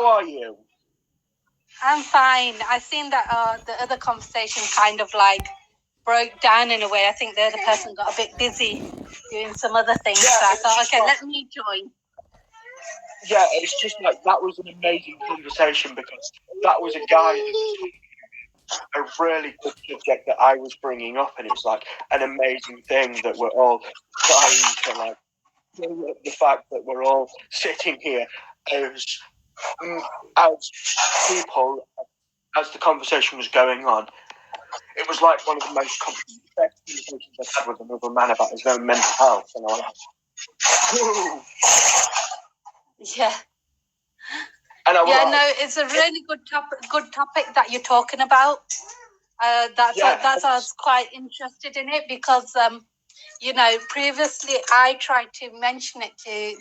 how are you? I'm fine. I seen that the other conversation kind of like broke down in a way. I think the other person got a bit busy doing some other things. Yeah, so I thought, okay, like, let me join. Yeah, it's just like that was an amazing conversation because that was a guy that was a really good subject that I was bringing up, and it's like an amazing thing that we're all trying to like the fact that we're all sitting here as people as the conversation was going on. It was like one of the most complex conversations I've had with another man about his own mental health, and I was like, yeah. It's a really good topic that you're talking about. That's why I was quite interested in it because, previously I tried to mention it to,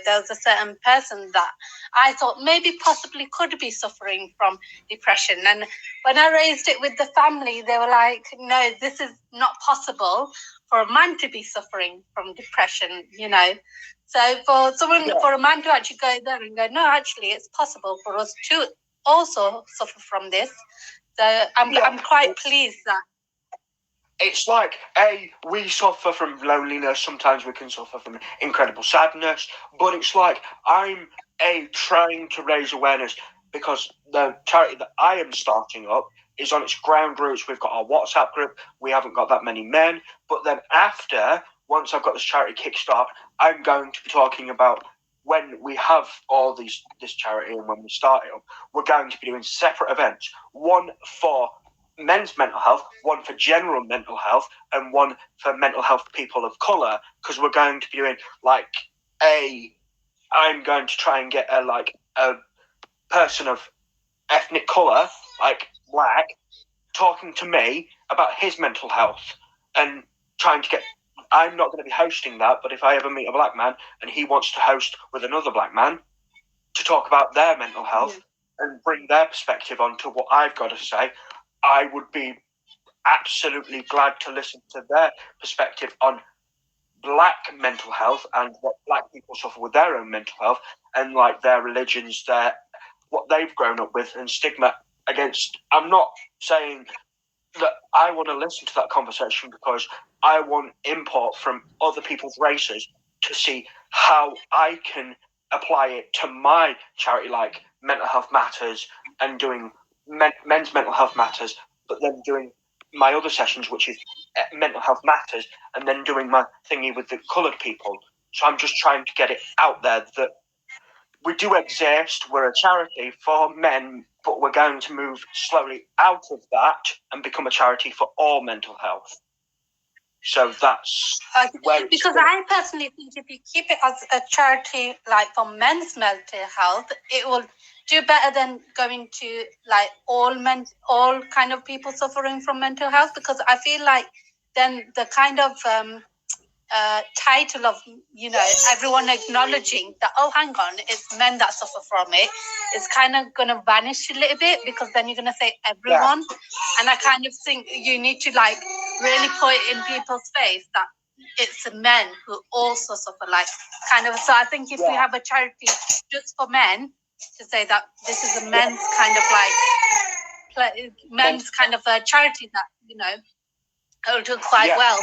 there was a certain person that I thought maybe possibly could be suffering from depression. And when I raised it with the family, they were like, no, this is not possible for a man to be suffering from depression, So for for a man to actually go there and go, no, actually, it's possible for us to also suffer from this. So I'm quite pleased that. It's like, we suffer from loneliness. Sometimes we can suffer from incredible sadness. But it's like, I'm, trying to raise awareness because the charity that I am starting up is on its ground roots. We've got our WhatsApp group. We haven't got that many men. But then once I've got this charity kickstart, I'm going to be talking about when we have all this charity and when we start it up, we're going to be doing separate events. One for men's mental health, one for general mental health, and one for mental health people of colour, because we're going to be doing I'm going to try and get a person of ethnic colour, like black, talking to me about his mental health and trying to get. I'm not going to be hosting that, but if I ever meet a black man and he wants to host with another black man to talk about their mental health and bring their perspective onto what I've got to say, I would be absolutely glad to listen to their perspective on black mental health and what black people suffer with their own mental health and like their religions, what they've grown up with, and stigma against. I'm not saying that I want to listen to that conversation because I want input from other people's races to see how I can apply it to my charity, like Mental Health Matters, and doing men's mental health matters, but then doing my other sessions, which is Mental Health Matters, and then doing my thingy with the coloured people. So I'm just trying to get it out there that we do exist. We're a charity for men, but we're going to move slowly out of that and become a charity for all mental health. So that's because I personally think if you keep it as a charity, like for men's mental health, it will do better than going to like all kind of people suffering from mental health. Because I feel like then the kind of title of everyone acknowledging that, oh, hang on, it's men that suffer from it, is kind of going to vanish a little bit, because then you're going to say everyone. And I kind of think you need to like really put it in people's face that it's the men who also suffer, like kind of. So I think if we have a charity just for men, to say that this is a men's kind of like men's kind of a charity that it'll do quite well.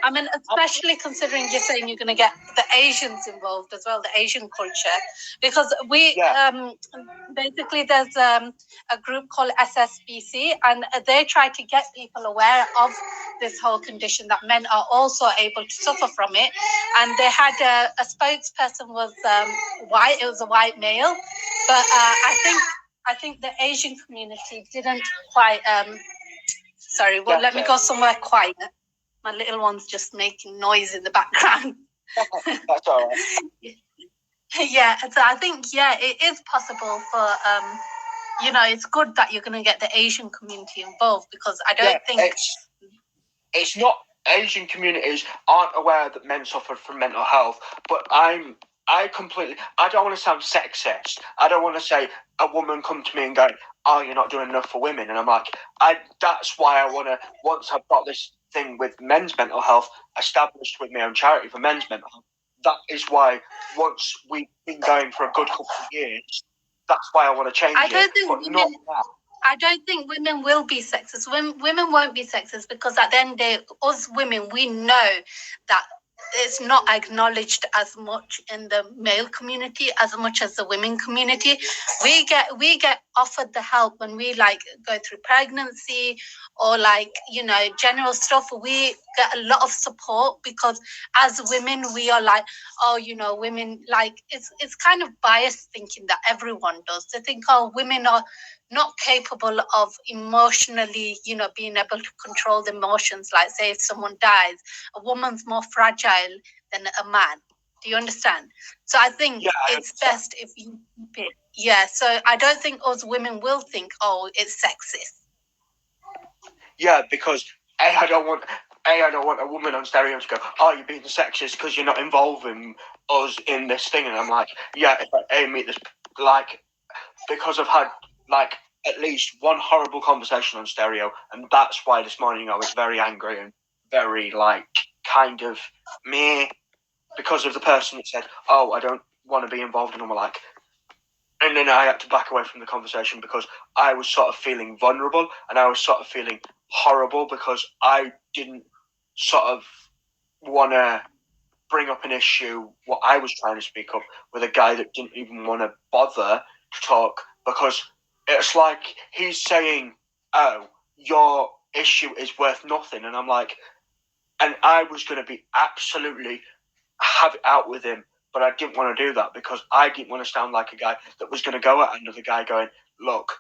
I mean, especially considering you're saying you're going to get the Asians involved as well, the Asian culture, because we basically there's a group called SSBC, and they try to get people aware of this whole condition that men are also able to suffer from it. And they had a spokesperson was white; it was a white male, but I think the Asian community didn't quite. Sorry, well, let me go somewhere quiet. My little one's just making noise in the background. That's all right. Yeah, so I think, it is possible for, it's good that you're going to get the Asian community involved, because I don't think... It's not... Asian communities aren't aware that men suffer from mental health, but I don't want to sound sexist. I don't want to say a woman come to me and go, oh, you're not doing enough for women. And I'm like, that's why I want to, once I've got this thing with men's mental health established with my own charity for men's mental health, that is why once we've been going for a good couple of years, That's why I want to change I don't it. think But women. not that. I don't think women will be sexist. Women won't be sexist because at the end of the day, us women, we know that it's not acknowledged as much in the male community as much as the women community. We get offered the help when we like go through pregnancy or like, you know, general stuff. We get a lot of support because as women we are like, oh, you know, women, like it's kind of biased thinking that everyone does. They think, oh, women are not capable of emotionally, you know, being able to control the emotions. Like, say, if someone dies, a woman's more fragile than a man. Do you understand? So I think it's best if you keep it. Yeah. So I don't think us women will think, oh, it's sexist. Yeah, because I don't want a woman on stereo to go, oh, you're being sexist because you're not involving us in this thing. And I'm like, yeah, if I meet this, like, because I've had like at least one horrible conversation on stereo, and that's why this morning I was very angry and very like kind of meh because of the person that said, oh, I don't want to be involved, and I'm like, and then I had to back away from the conversation because I was sort of feeling vulnerable and I was sort of feeling horrible because I didn't sort of want to bring up an issue, what I was trying to speak up, with a guy that didn't even want to bother to talk, because it's like he's saying, oh, your issue is worth nothing. And I'm like, and I was going to be absolutely have it out with him, but I didn't want to do that because I didn't want to sound like a guy that was going to go at another guy going, look,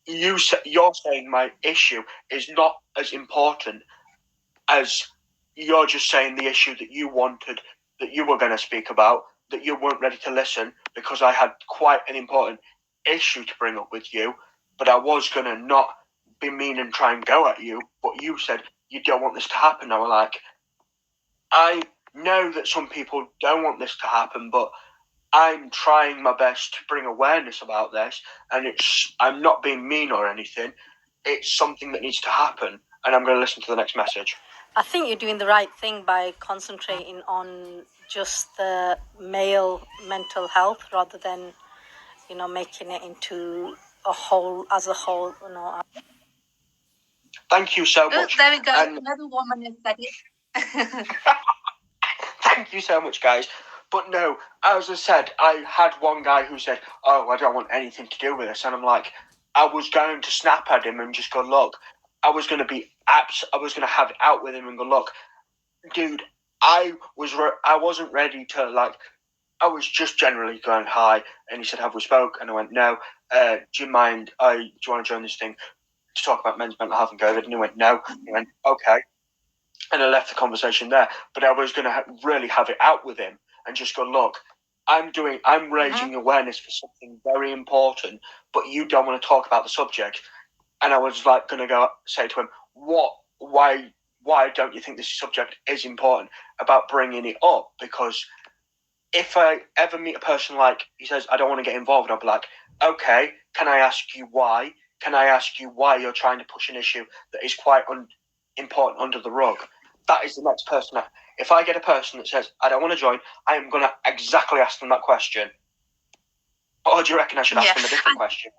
you're saying my issue is not as important as you're just saying the issue that you wanted, that you were going to speak about, that you weren't ready to listen because I had quite an important issue to bring up with you, but I was going to not be mean and try and go at you, but you said you don't want this to happen. I was like, I know that some people don't want this to happen, but I'm trying my best to bring awareness about this, and I'm not being mean or anything. It's something that needs to happen, and I'm going to listen to the next message. I think you're doing the right thing by concentrating on just the male mental health rather than, you know, making it into a whole, you know. Thank you so much. There we go. Another woman has said it. Thank you so much, guys. But no, as I said, I had one guy who said, oh, I don't want anything to do with this. And I'm like, I was going to snap at him and just go, look, I was going to have it out with him and go, look, dude, I wasn't ready to, like, I was just generally going hi. And he said, have we spoke? And I went, no. Do you mind, do you want to join this thing to talk about men's mental health and COVID? And he went, no. He went, okay. And I left the conversation there. But I was going to really have it out with him and just go, look, I'm raising awareness for something very important, but you don't want to talk about the subject. And I was like going to go say to him, why don't you think this subject is important about bringing it up? Because if I ever meet a person like, he says, I don't want to get involved, I'll be like, okay, can I ask you why? Can I ask you why you're trying to push an issue that is quite important under the rug? That is the next person. If I get a person that says, I don't want to join, I am going to exactly ask them that question. Or do you reckon I should ask them a different question?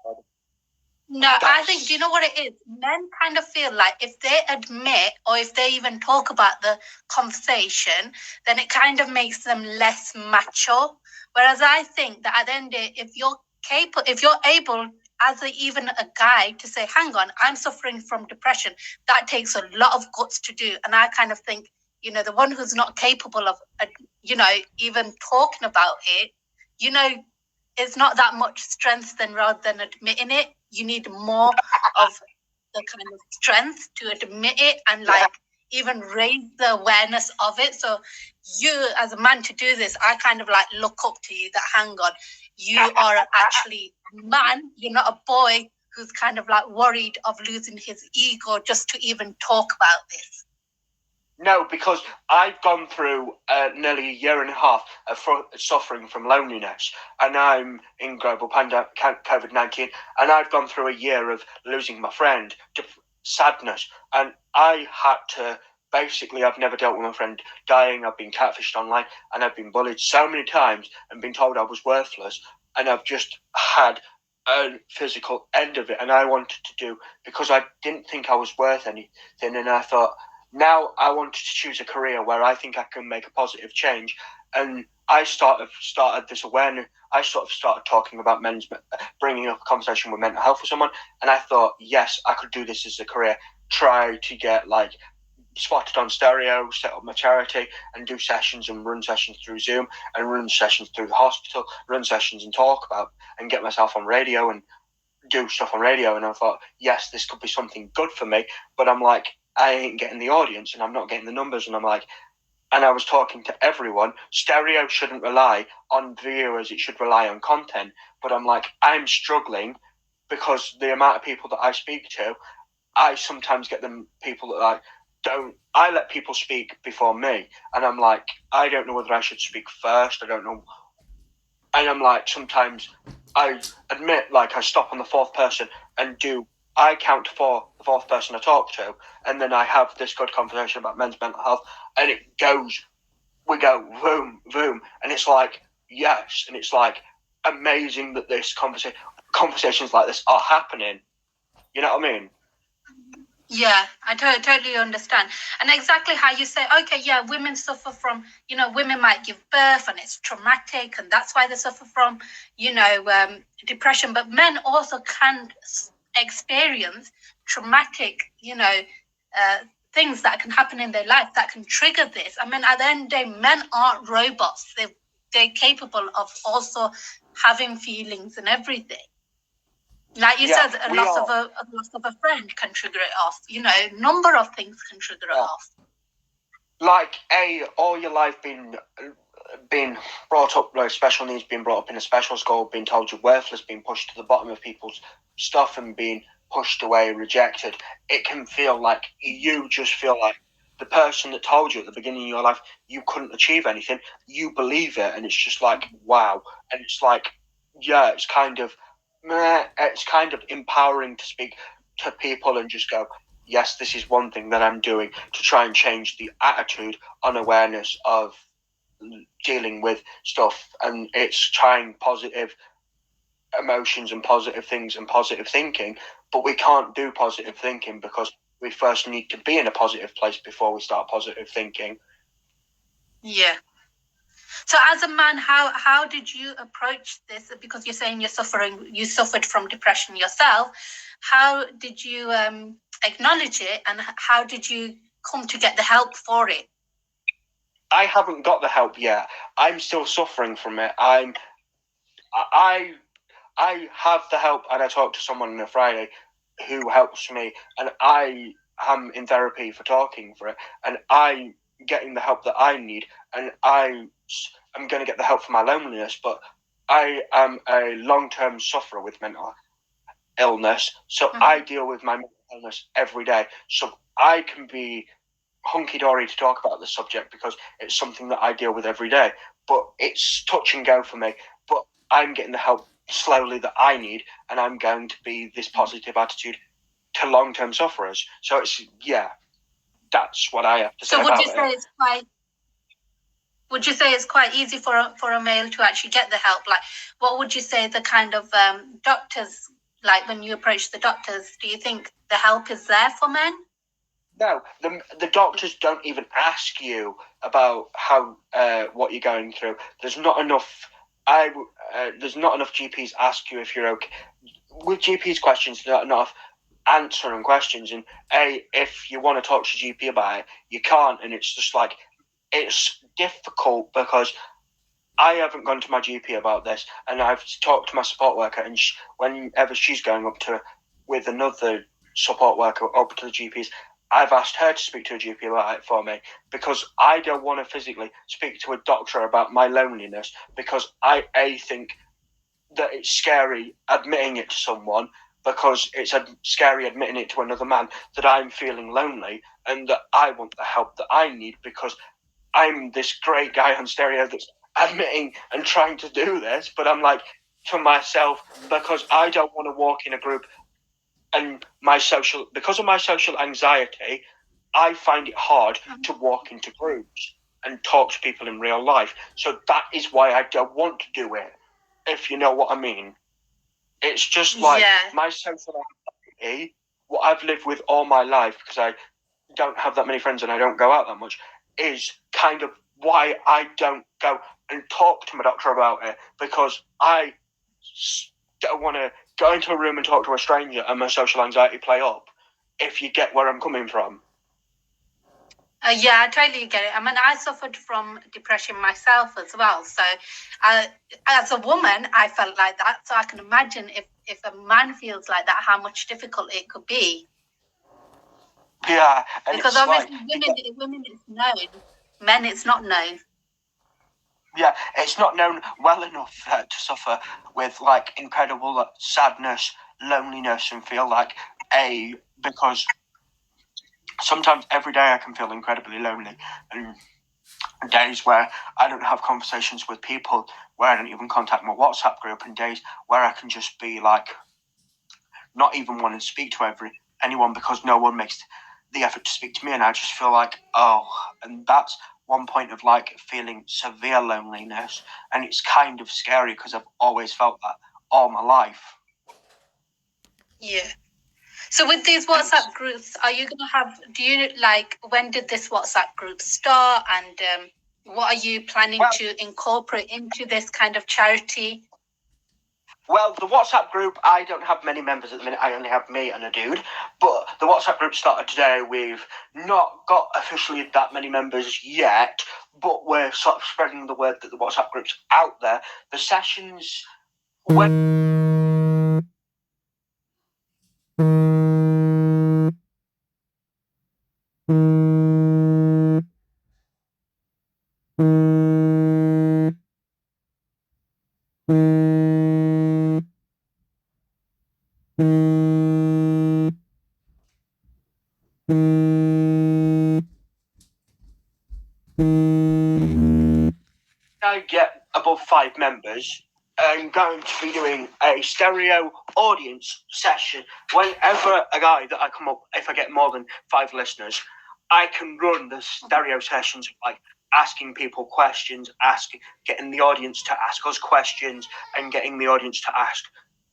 No, I think, do you know what it is? Men kind of feel like if they admit or if they even talk about the conversation, then it kind of makes them less macho. Whereas I think that at the end of the day, if you're able as even a guy to say, hang on, I'm suffering from depression, that takes a lot of guts to do. And I kind of think, you know, the one who's not capable of, you know, even talking about it, you know, it's not that much strength rather than admitting it. You need more of the kind of strength to admit it and like even raise the awareness of it. So you as a man to do this, I kind of like look up to you that hang on, you are actually a man, you're not a boy who's kind of like worried of losing his ego just to even talk about this. No, because I've gone through nearly a year and a half of suffering from loneliness, and I'm in global pandemic, COVID-19, and I've gone through a year of losing my friend to sadness, and I had to, basically, I've never dealt with my friend dying, I've been catfished online, and I've been bullied so many times and been told I was worthless, and I've just had physical end of it, and I wanted to do, because I didn't think I was worth anything, and I thought, now I wanted to choose a career where I think I can make a positive change, and I started this awareness. I sort of started talking about bringing up a conversation with mental health with someone, and I thought, yes, I could do this as a career. Try to get spotted on stereo, set up my charity, and do sessions and run sessions through Zoom, and run sessions through the hospital, run sessions and talk about, and get myself on radio and do stuff on radio. And I thought, yes, this could be something good for me, but I'm like, I ain't getting the audience and I'm not getting the numbers. And I'm like, and I was talking to everyone, stereo shouldn't rely on viewers, it should rely on content. But I'm like, I'm struggling because the amount of people that I speak to, I sometimes get them people that I let people speak before me, and I'm like, I don't know whether I should speak first. I don't know, and I'm like, sometimes I admit, I stop on the fourth person and I count to four, the fourth person I talk to, and then I have this good conversation about men's mental health, and we go boom, boom, and it's like, yes, and it's like amazing that this conversations like this are happening. You know what I mean? Yeah, I totally understand. And exactly how you say, okay, yeah, women suffer from, women might give birth and it's traumatic and that's why they suffer from, depression. But men also can experience traumatic, things that can happen in their life that can trigger this. I mean, at the end of the day, men aren't robots. They're capable of also having feelings and everything. Like you said, a loss of a friend can trigger it off. Number of things can trigger it off. All your life being brought up, special needs, being brought up in a special school, being told you're worthless, being pushed to the bottom of people's stuff and being pushed away, rejected. It can feel like you just feel like the person that told you at the beginning of your life you couldn't achieve anything, you believe it, and it's just like, wow. And it's like, yeah, it's kind of empowering to speak to people and just go, yes, this is one thing that I'm doing to try and change the attitude on awareness of dealing with stuff, and it's trying positive emotions and positive things and positive thinking. But we can't do positive thinking because we first need to be in a positive place before we start positive thinking. Yeah. So as a man, how did you approach this? Because you're saying you suffered from depression yourself. How did you acknowledge it, and how did you come to get the help for it? I haven't got the help yet. I'm still suffering from it. I have the help, and I talked to someone on a Friday who helps me, and I am in therapy for talking for it, and I'm getting the help that I need, and I'm going to get the help for my loneliness. But I am a long-term sufferer with mental illness, so I deal with my mental illness every day. So I can be hunky-dory to talk about the subject because it's something that I deal with every day. But it's touch and go for me. But I'm getting the help slowly that I need, and I'm going to be this positive attitude to long-term sufferers. So it's, that's what I have to say. So would you say it's quite easy for a male to actually get the help? Like, what would you say the kind of doctors, like when you approach the doctors, do you think the help is there for men? No, the doctors don't even ask you about how what you're going through. There's not enough. There's not enough GPs ask you if you're okay. With GPs questions, there's not enough answering questions. And if you want to talk to GP about it, you can't. And it's just like, it's difficult because I haven't gone to my GP about this, and I've talked to my support worker, and whenever she's going up with another support worker up to the GPs, I've asked her to speak to a GP about it for me, because I don't want to physically speak to a doctor about my loneliness, because I think that it's scary admitting it to someone, because it's scary admitting it to another man that I'm feeling lonely and that I want the help that I need, because I'm this great guy on stereo that's admitting and trying to do this, but I'm like, to myself, because I don't want to walk in a group, and because of my social anxiety, I find it hard to walk into groups and talk to people in real life. So that is why I don't want to do it, if you know what I mean. It's just like Yeah. my social anxiety, what I've lived with all my life, because I don't have that many friends and I don't go out that much, is kind of why I don't go and talk to my doctor about it, because I don't want to go into a room and talk to a stranger and my social anxiety play up, if you get where I'm coming from. Yeah, I totally get it. I mean, I suffered from depression myself as well. So, as a woman, I felt like that. So I can imagine if a man feels like that, how much difficult it could be. Yeah, and because it's obviously like, women it's known, men it's not known. Yeah, it's not known well enough to suffer with like incredible sadness, loneliness, and feel like because sometimes every day I can feel incredibly lonely, and days where I don't have conversations with people, where I don't even contact my WhatsApp group, and days where I can just be like not even want to speak to anyone because no one makes the effort to speak to me, and I just feel like, oh, and that's one point of like feeling severe loneliness, and it's kind of scary because I've always felt that all my life. Yeah. So with these WhatsApp groups, are you gonna have? Do you like? When did this WhatsApp group start, and what are you planning to incorporate into this kind of charity? Well, the WhatsApp group, I don't have many members at the minute. I only have me and a dude. But the WhatsApp group started today. We've not got officially that many members yet, but we're sort of spreading the word that the WhatsApp group's out there. The sessions, I get above 5 members, I'm going to be doing a stereo audience session. Whenever a guy that I come up, if I get more than 5 listeners, I can run the stereo sessions, like asking people questions, getting the audience to ask us questions, and getting the audience to ask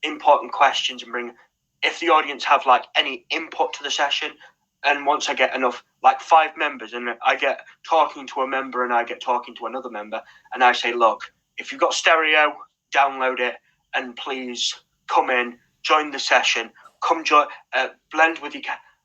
important questions, and bring, if the audience have like any input to the session. And once I get enough, like 5 members, and I get talking to a member and I get talking to another member, and I say, look, if you've got stereo, download it, and please come in, join the session, come join, blend with your.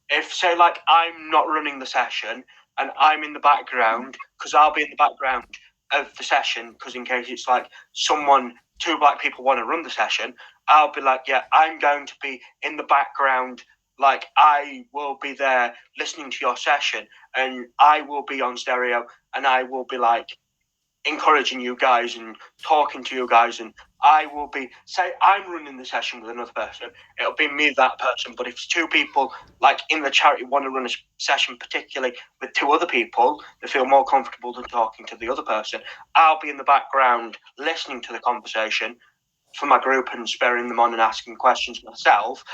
If say like I'm not running the session and I'm in the background, because I'll be in the background of the session, because in case it's like two black people want to run the session, I'll be like, yeah, I'm going to be in the background. Like, I will be there listening to your session, and I will be on stereo, and I will be like encouraging you guys and talking to you guys, and I will be, say I'm running the session with another person, it'll be me, that person. But if 2 people like in the charity want to run a session, particularly with 2 other people, they feel more comfortable than talking to the other person, I'll be in the background listening to the conversation for my group and spurring them on and asking questions myself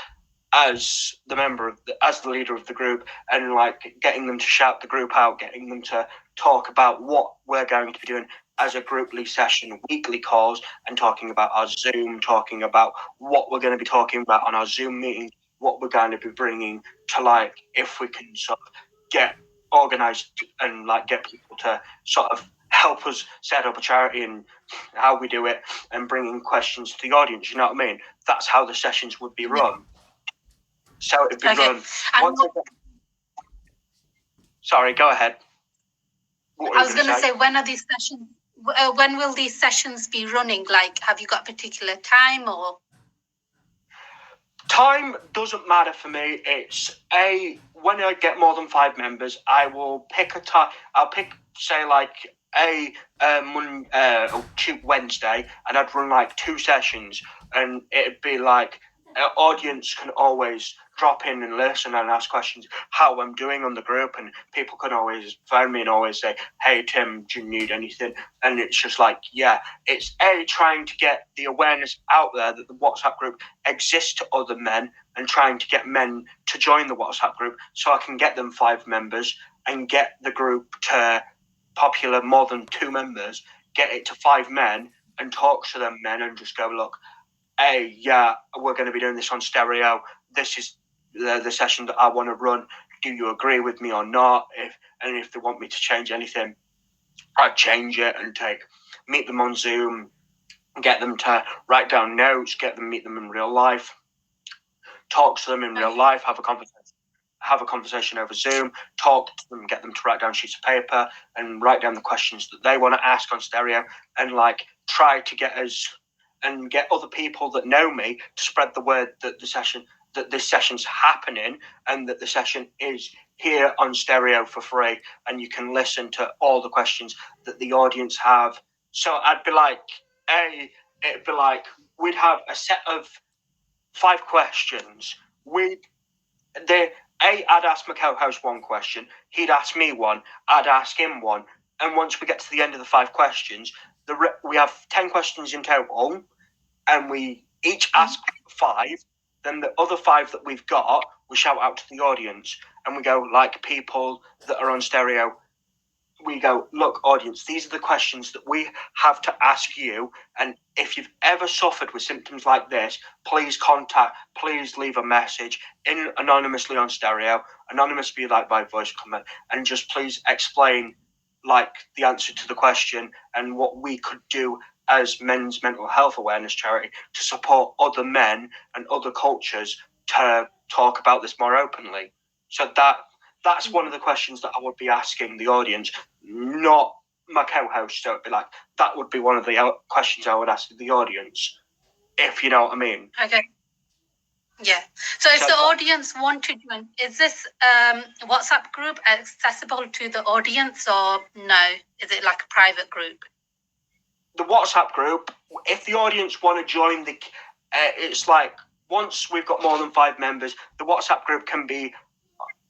as the as the leader of the group, and like getting them to shout the group out, getting them to talk about what we're going to be doing as a grouply session, weekly calls, and talking about our Zoom, talking about what we're going to be talking about on our Zoom meetings, what we're going to be bringing to, like, if we can sort of get organised and like get people to sort of help us set up a charity and how we do it, and bringing questions to the audience, you know what I mean? That's how the sessions would be run. So it'd be run. Sorry, go ahead. I was going to say, when are these sessions? When will these sessions be running? Like, have you got a particular time or? Time doesn't matter for me. It's when I get more than 5 members, I will pick a time. I'll pick, say, like Wednesday, and I'd run like 2 sessions, and it'd be like audience can always drop in and listen and ask questions how I'm doing on the group, and people can always phone me and always say, hey Tim, do you need anything? And it's just like, yeah, it's trying to get the awareness out there that the WhatsApp group exists to other men, and trying to get men to join the WhatsApp group so I can get them 5 members and get the group to popular more than 2 members, get it to 5 men, and talk to them men and just go, look, hey, yeah, we're going to be doing this on stereo. This is the session that I want to run. Do you agree with me or not? If they want me to change anything, I'd change it and meet them on Zoom, get them to write down notes, meet them in real life, talk to them in real life, have a conversation over Zoom, talk to them, get them to write down sheets of paper and write down the questions that they want to ask on stereo, and like try to get other people that know me to spread the word that this session's happening and that the session is here on stereo for free, and you can listen to all the questions that the audience have. So I'd be like, it'd be like we'd have a set of 5 questions. I'd ask my co-host one question, he'd ask me one, I'd ask him one, and once we get to the end of the 5 questions, we have 10 questions in total, and we each ask 5. Then the other 5 that we've got, we shout out to the audience, and we go like people that are on stereo. We go, look, audience, these are the questions that we have to ask you, and if you've ever suffered with symptoms like this, please leave a message anonymously on stereo, anonymously like by voice comment, and just please explain like the answer to the question and what we could do as men's mental health awareness charity to support other men and other cultures to talk about this more openly. So that's one of the questions that I would be asking the audience, not my co-host. So it'd be like, that would be one of the questions I would ask the audience, if you know what I mean. Okay. Yeah. So if the audience want to join, is this WhatsApp group accessible to the audience or no? Is it like a private group? The WhatsApp group, if the audience want to join it's like once we've got more than 5 members, the WhatsApp group can be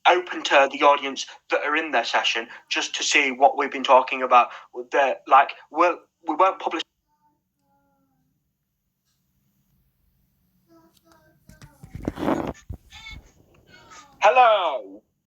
open to the audience that are in their session just to see what we've been talking about. We won't publish. Hello.